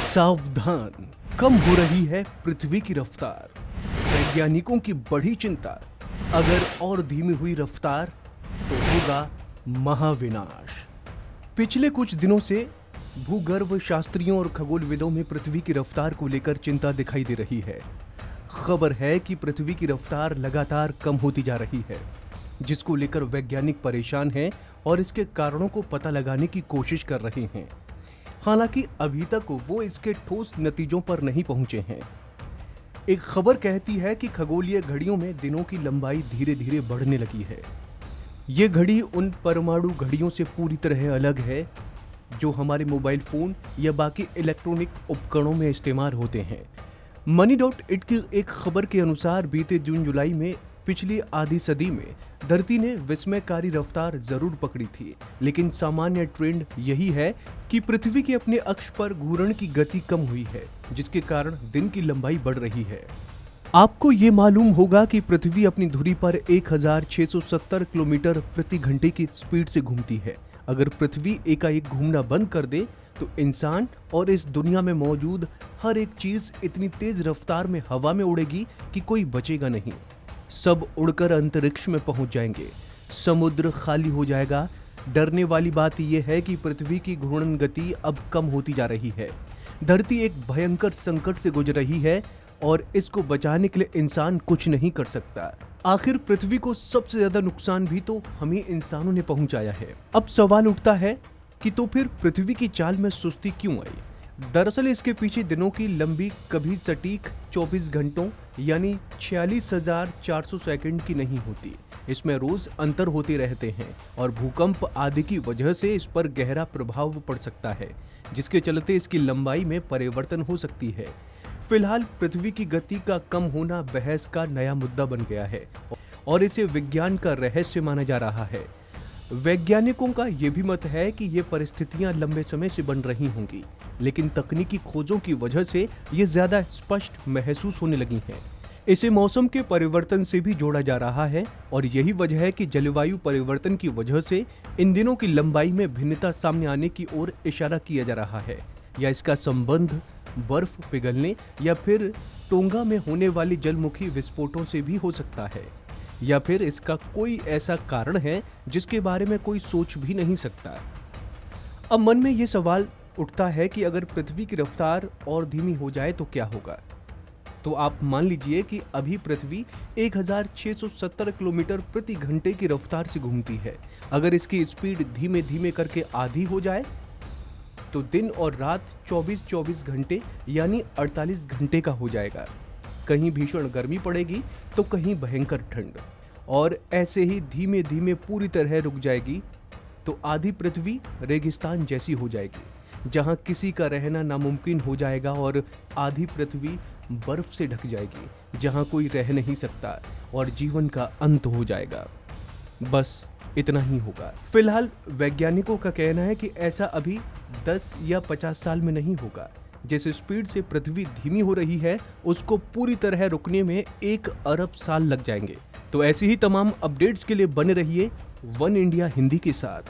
सावधान, कम हो रही है पृथ्वी की रफ्तार। वैज्ञानिकों की बड़ी चिंता, अगर और धीमी हुई रफ्तार तो होगा महाविनाश। पिछले कुछ दिनों से भूगर्भ शास्त्रियों और खगोलविदों में पृथ्वी की रफ्तार को लेकर चिंता दिखाई दे रही है। खबर है कि पृथ्वी की रफ्तार लगातार कम होती जा रही है, जिसको लेकर वैज्ञानिक परेशान हैं और इसके कारणों को पता लगाने की कोशिश कर रहे हैं। हालांकि अभी तक वो इसके ठोस नतीजों पर नहीं पहुंचे हैं। एक खबर कहती है कि खगोलीय घड़ियों में दिनों की लंबाई धीरे धीरे बढ़ने लगी है। ये घड़ी उन परमाणु घड़ियों से पूरी तरह अलग है जो हमारे मोबाइल फोन या बाकी इलेक्ट्रॉनिक उपकरणों में इस्तेमाल होते हैं। Money.it की एक खबर के अनुसार बीते जून जुलाई में पिछली आधी सदी में धरती ने विस्मयकारी रफ्तार जरूर पकड़ी थी, लेकिन सामान्य ट्रेंड यही है कि पृथ्वी के अपने अक्ष पर घूर्णन की गति कम हुई है, जिसके कारण दिन की लंबाई बढ़ रही है। आपको ये मालूम होगा कि पृथ्वी अपनी धुरी पर 1670 किलोमीटर प्रति घंटे की स्पीड से घूमती है। अगर पृथ्वी एकाएक घूमना बंद कर दे तो इंसान और इस दुनिया में मौजूद हर एक चीज इतनी तेज रफ्तार में हवा में उड़ेगी कि कोई बचेगा नहीं। सब उड़कर अंतरिक्ष में पहुंच जाएंगे, समुद्र खाली हो जाएगा। डरने वाली बात यह है कि पृथ्वी की घूर्णन गति अब कम होती जा रही है। धरती एक भयंकर संकट से गुजर रही है और इसको बचाने के लिए इंसान कुछ नहीं कर सकता। आखिर पृथ्वी को सबसे ज्यादा नुकसान भी तो हमें इंसानों ने पहुंचाया है। अब सवाल उठता है कि तो फिर पृथ्वी की चाल में सुस्ती क्यों आई? दरअसल इसके पीछे दिनों की लंबी कभी सटीक 24 घंटों यानी 46,400 सेकंड की नहीं होती। इसमें रोज अंतर होते रहते हैं और भूकंप आदि की वजह से इस पर गहरा प्रभाव पड़ सकता है, जिसके चलते इसकी लंबाई में परिवर्तन हो सकती है। फिलहाल पृथ्वी की गति का कम होना बहस का नया मुद्दा बन गया है और इसे विज्ञान का रहस्य माना जा रहा है। वैज्ञानिकों का यह भी मत है कि ये परिस्थितियां लंबे समय से बन रही होंगी, लेकिन तकनीकी खोजों की वजह से ये ज्यादा स्पष्ट महसूस होने लगी हैं। इसे मौसम के परिवर्तन से भी जोड़ा जा रहा है और यही वजह है कि जलवायु परिवर्तन की वजह से इन दिनों की लंबाई में भिन्नता सामने आने की ओर इशारा किया जा रहा है। या इसका संबंध बर्फ पिघलने या फिर टोंगा में होने वाली जलमुखी विस्फोटों से भी हो सकता है, या फिर इसका कोई ऐसा कारण है जिसके बारे में कोई सोच भी नहीं सकता। अब मन में ये सवाल उठता है कि अगर पृथ्वी की रफ्तार और धीमी हो जाए तो क्या होगा? तो आप मान लीजिए कि अभी पृथ्वी 1670 किलोमीटर प्रति घंटे की रफ्तार से घूमती है। अगर इसकी स्पीड धीमे धीमे करके आधी हो जाए तो दिन और रात 24-24 घंटे यानी 48 घंटे का हो जाएगा। कहीं भीषण गर्मी पड़ेगी तो कहीं भयंकर ठंड, और ऐसे ही धीमे धीमे पूरी तरह रुक जाएगी तो आधी पृथ्वी रेगिस्तान जैसी हो जाएगी, जहां किसी का रहना नामुमकिन हो जाएगा, और आधी पृथ्वी बर्फ से ढक जाएगी, जहां कोई रह नहीं सकता और जीवन का अंत हो जाएगा। बस इतना ही होगा। फिलहाल वैज्ञानिकों का कहना है कि ऐसा अभी 10 या 50 साल में नहीं होगा। जिस स्पीड से पृथ्वी धीमी हो रही है उसको पूरी तरह रुकने में 1 अरब साल लग जाएंगे। तो ऐसी ही तमाम अपडेट्स के लिए बने रहिए वन इंडिया हिंदी के साथ।